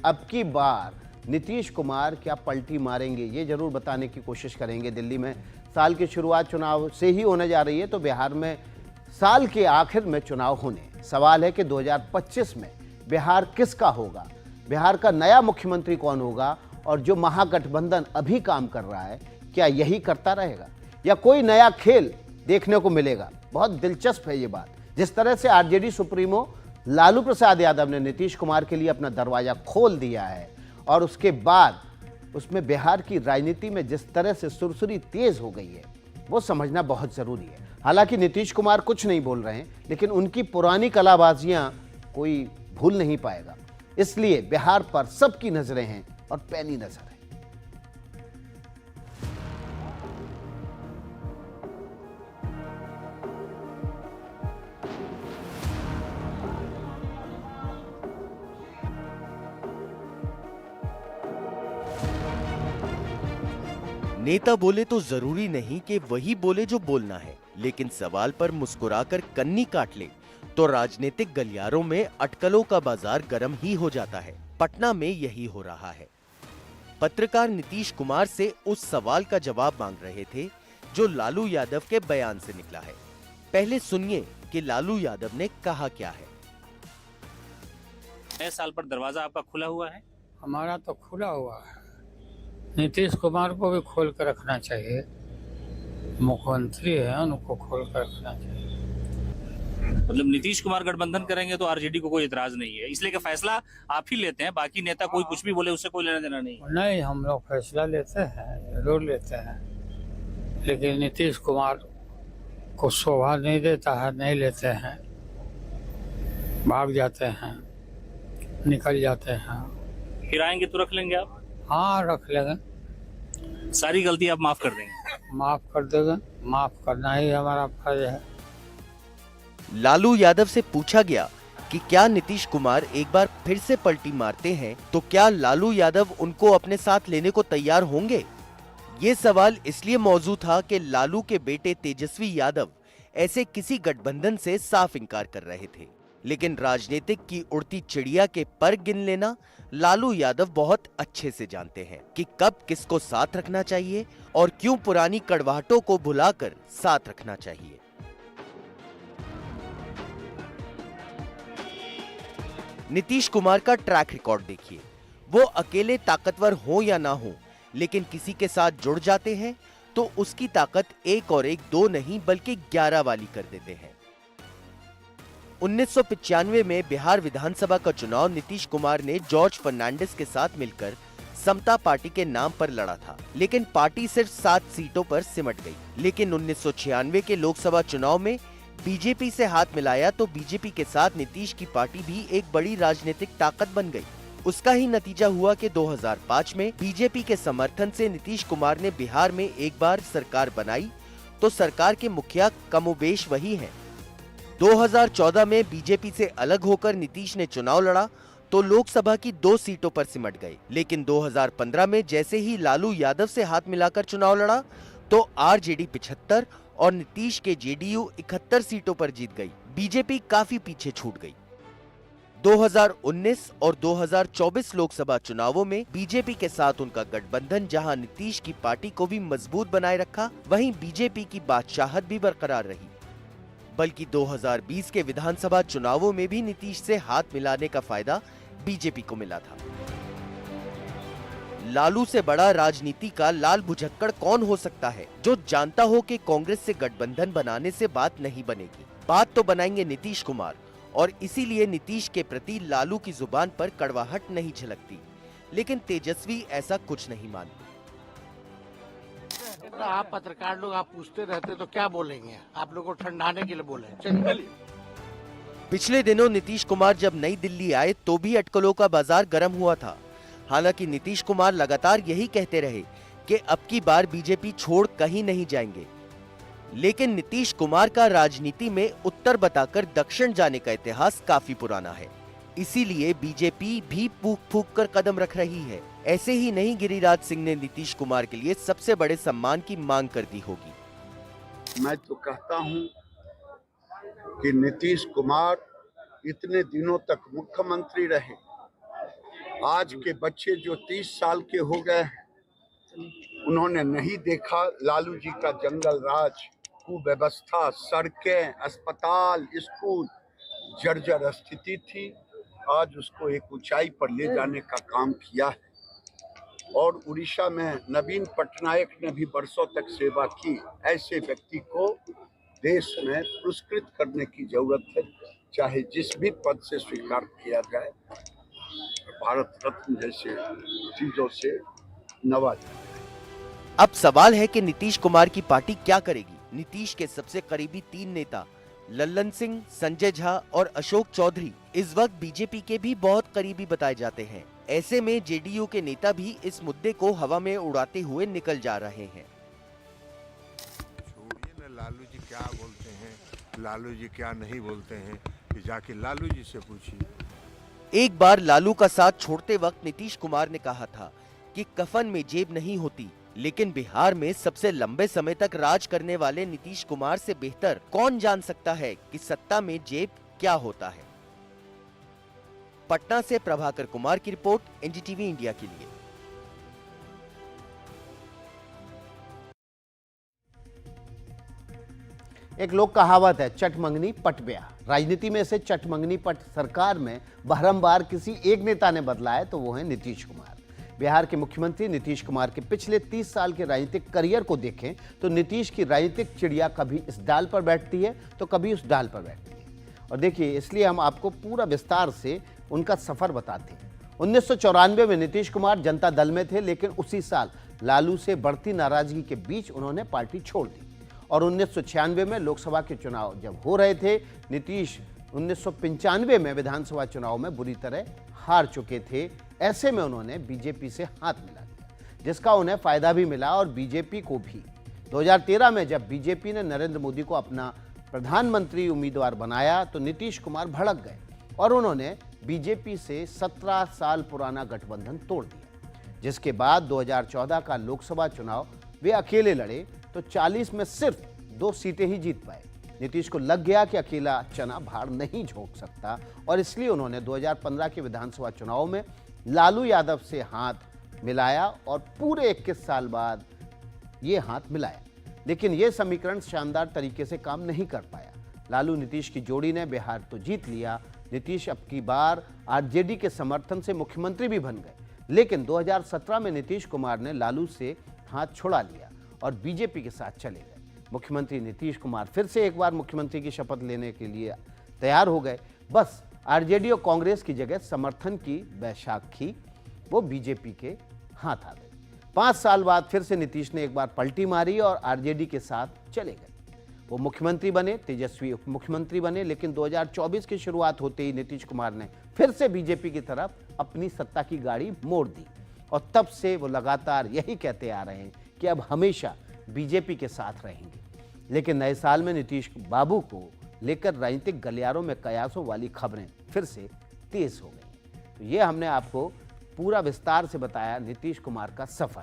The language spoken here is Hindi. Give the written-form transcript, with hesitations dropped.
अब की बार नीतीश कुमार क्या पलटी मारेंगे, ये जरूर बताने की कोशिश करेंगे। दिल्ली में साल की शुरुआत चुनाव से ही होने जा रही है, तो बिहार में साल के आखिर में चुनाव होने। सवाल है कि 2025 में बिहार किसका होगा, बिहार का नया मुख्यमंत्री कौन होगा, और जो महागठबंधन अभी काम कर रहा है क्या यही करता रहेगा या कोई नया खेल देखने को मिलेगा। बहुत दिलचस्प है ये बात। जिस तरह से आरजेडी सुप्रीमो लालू प्रसाद यादव ने नीतीश कुमार के लिए अपना दरवाजा खोल दिया है, और उसके बाद उसमें बिहार की राजनीति में जिस तरह से सुरसुरी तेज हो गई है, वो समझना बहुत जरूरी है। हालांकि नीतीश कुमार कुछ नहीं बोल रहे हैं, लेकिन उनकी पुरानी कलाबाजियां कोई भूल नहीं पाएगा। इसलिए बिहार पर सबकी नजरें हैं और पैनी नजर है। नेता बोले तो जरूरी नहीं कि वही बोले जो बोलना है, लेकिन सवाल पर मुस्कुराकर कन्नी काट ले तो राजनीतिक गलियारों में अटकलों का बाजार गर्म ही हो जाता है। पटना में यही हो रहा है। पत्रकार नीतीश कुमार से उस सवाल का जवाब मांग रहे थे जो लालू यादव के बयान से निकला है। पहले सुनिए कि लालू यादव ने कहा क्या है। नए साल पर दरवाजा आपका खुला हुआ है? हमारा तो खुला हुआ है। नीतीश कुमार को भी खोल कर रखना चाहिए, मुख्यमंत्री है, उनको खोल कर रखना चाहिए। मतलब नीतीश कुमार गठबंधन करेंगे तो आरजेडी को कोई इतराज नहीं है, इसलिए कि फैसला आप ही लेते हैं, बाकी नेता कोई कुछ भी बोले उससे कोई लेना देना नहीं है। नहीं, हम लोग फैसला लेते हैं, जरूर लेते हैं, लेकिन नीतीश कुमार को शोभा नहीं देता है, नहीं लेते हैं, भाग जाते हैं, निकल जाते हैं। फिर आएंगे तो रख लेंगे आप? हाँ, रख लेंगे। सारी गलती आप माफ कर देंगे? माफ कर देंगे, माफ करना ही हमारा फर्ज है। लालू यादव से पूछा गया कि क्या नीतीश कुमार एक बार फिर से पलटी मारते हैं तो क्या लालू यादव उनको अपने साथ लेने को तैयार होंगे। ये सवाल इसलिए मौजू था कि लालू के बेटे तेजस्वी यादव ऐसे किसी गठबंधन से साफ इनकार कर रहे थे, लेकिन राजनीतिक की उड़ती चिड़िया के पर गिन लेना लालू यादव बहुत अच्छे से जानते हैं कि कब किसको साथ रखना चाहिए और क्यों पुरानी कड़वाहटों को भुलाकर साथ रखना चाहिए। नीतीश कुमार का ट्रैक रिकॉर्ड देखिए। वो अकेले ताकतवर हो या ना हो, लेकिन किसी के साथ जुड़ जाते हैं तो उसकी ताकत एक और एक दो नहीं बल्कि 11 वाली कर देते हैं। 1995 में बिहार विधानसभा का चुनाव नीतीश कुमार ने जॉर्ज फर्नांडिस के साथ मिलकर समता पार्टी के नाम पर लड़ा था, लेकिन पार्टी सिर्फ 7 सीटों पर सिमट गई। लेकिन 1996 के लोकसभा चुनाव में बीजेपी से हाथ मिलाया तो बीजेपी के साथ नीतीश की पार्टी भी एक बड़ी राजनीतिक ताकत बन गई। उसका ही नतीजा हुआ कि 2005 में बीजेपी के समर्थन से नीतीश कुमार ने बिहार में एक बार सरकार बनाई, तो सरकार के मुखिया कमोबेश वही हैं। 2014 में बीजेपी से अलग होकर नीतीश ने चुनाव लड़ा तो लोकसभा की 2 सीटों पर सिमट गए, लेकिन 2015 में जैसे ही लालू यादव से हाथ मिलाकर चुनाव लड़ा तो आरजेडी 75 और नीतीश के जेडीयू 71 सीटों पर जीत गई। बीजेपी काफी पीछे छूट गई। 2019 और 2024 लोकसभा चुनावों में बीजेपी के साथ उनका गठबंधन जहां नीतीश की पार्टी को भी मजबूत बनाए रखा, वहीं बीजेपी की बादशाहत भी बरकरार रही। बल्कि 2020 के विधानसभा चुनावों में भी नीतीश से हाथ मिलाने का फायदा बीजेपी को मिला था। लालू से बड़ा राजनीति का लाल भुजक्कड़ कौन हो सकता है जो जानता हो कि कांग्रेस से गठबंधन बनाने से बात नहीं बनेगी। बात तो बनाएंगे नीतीश कुमार, और इसीलिए नीतीश के प्रति लालू की जुबान पर कड़वाहट नहीं झलकती, लेकिन तेजस्वी ऐसा कुछ नहीं मानते। आप पत्रकार लोग, आप पूछते रहते तो क्या बोलेंगे, आप लोग को ठंडाने के लिए बोले। चलिए। पिछले दिनों नीतीश कुमार जब नई दिल्ली आए तो भी अटकलों का बाजार गर्म हुआ था। हालांकि नीतीश कुमार लगातार यही कहते रहे कि अब की बार बीजेपी छोड़ कहीं नहीं जाएंगे, लेकिन नीतीश कुमार का राजनीति में उत्तर बताकर दक्षिण जाने का इतिहास काफी पुराना है। इसीलिए बीजेपी भी फूंक फूंक कर कदम रख रही है। ऐसे ही नहीं, गिरिराज सिंह ने नीतीश कुमार के लिए सबसे बड़े सम्मान की मांग कर दी होगी। मैं तो कहता हूं कि नीतीश कुमार इतने दिनों तक मुख्यमंत्री रहे, आज के बच्चे जो 30 साल के हो गए हैं, उन्होंने नहीं देखा लालू जी का जंगल राज, कुव्यवस्था, सड़कें, अस्पताल, स्कूल जर्जर स्थिति थी। आज उसको एक ऊंचाई पर ले जाने का काम किया है। और उड़ीसा में नवीन पटनायक ने भी वर्षों तक सेवा की। ऐसे व्यक्ति को देश में पुरस्कृत करने की जरूरत है, चाहे जिस भी पद से स्वीकार किया जाए, भारत रत्न जैसे चीजों से नवाजा। अब सवाल है कि नीतीश कुमार की पार्टी क्या करेगी। नीतीश के सबसे करीबी 3 नेता लल्लन सिंह, संजय झा और अशोक चौधरी इस वक्त बीजेपी के भी बहुत करीबी बताए जाते हैं। ऐसे में जेडीयू के नेता भी इस मुद्दे को हवा में उड़ाते हुए निकल जा रहे हैं। छोड़िए ना, लालू जी क्या बोलते हैं, लालू जी क्या नहीं बोलते हैं, कि जाके लालू जी से पूछिए। एक बार लालू का साथ छोड़ते वक्त नीतीश कुमार ने कहा था कि कफन में जेब नहीं होती, लेकिन बिहार में सबसे लंबे समय तक राज करने वाले नीतीश कुमार से बेहतर कौन जान सकता है कि सत्ता में जेब क्या होता है। पटना से प्रभाकर कुमार की रिपोर्ट, एनडीटीवी इंडिया के लिए। एक लोक कहावत है, चट मंगनी पट ब्याह। राजनीति में से चट मंगनी पट सरकार में बारंबार किसी एक नेता ने बदला है, तो वो है नीतीश कुमार। बिहार के मुख्यमंत्री नीतीश कुमार के पिछले 30 साल के राजनीतिक करियर को देखें तो नीतीश की राजनीतिक चिड़िया कभी इस डाल पर बैठती है तो कभी उस डाल पर बैठती है। और देखिए, इसलिए हम आपको पूरा विस्तार से उनका सफर बताते हैं। 1994 में नीतीश कुमार जनता दल में थे, लेकिन उसी साल लालू से बढ़ती नाराजगी के बीच उन्होंने पार्टी छोड़ दी। और 1996 में लोकसभा के चुनाव जब हो रहे थे, नीतीश 1995 में विधानसभा चुनाव में बुरी तरह हार चुके थे। ऐसे में उन्होंने बीजेपी से हाथ मिला दिया, जिसका उन्हें फायदा भी मिला और बीजेपी को भी। 2013 में जब बीजेपी ने नरेंद्र मोदी को अपना प्रधानमंत्री उम्मीदवार बनाया तो नीतीश कुमार भड़क गए और उन्होंने बीजेपी से 17 साल पुराना गठबंधन तोड़ दिया। जिसके बाद 2014 का लोकसभा चुनाव वे अकेले लड़े तो 40 में सिर्फ 2 सीटें ही जीत पाए। नीतीश को लग गया कि अकेला चना भाड़ नहीं झोंक सकता और इसलिए उन्होंने 2015 के विधानसभा चुनाव में लालू यादव से हाथ मिलाया और पूरे 21 साल बाद ये हाथ मिलाया। लेकिन ये समीकरण शानदार तरीके से काम नहीं कर पाया। लालू नीतीश की जोड़ी ने बिहार तो जीत लिया, नीतीश अब की बार आरजेडी के समर्थन से मुख्यमंत्री भी बन गए, लेकिन 2017 में नीतीश कुमार ने लालू से हाथ छुड़ा लिया और बीजेपी के साथ चले गए। मुख्यमंत्री नीतीश कुमार फिर से एक बार मुख्यमंत्री की शपथ लेने के लिए तैयार हो गए। बस आरजेडी और कांग्रेस की जगह समर्थन की बैसाखी वो बीजेपी के हाथ आ गई। 5 साल बाद फिर से नीतीश ने एक बार पलटी मारी और आरजेडी के साथ चले गए। वो मुख्यमंत्री बने, तेजस्वी उप मुख्यमंत्री बने, लेकिन 2024 की शुरुआत होते ही नीतीश कुमार ने फिर से बीजेपी की तरफ अपनी सत्ता की गाड़ी मोड़ दी और तब से वो लगातार यही कहते आ रहे हैं कि अब हमेशा बीजेपी के साथ रहेंगे। लेकिन नए साल में नीतीश बाबू को लेकर राजनीतिक गलियारों में कयासों वाली खबरें फिर से तेज हो गई। तो ये हमने आपको पूरा विस्तार से बताया नीतीश कुमार का सफर।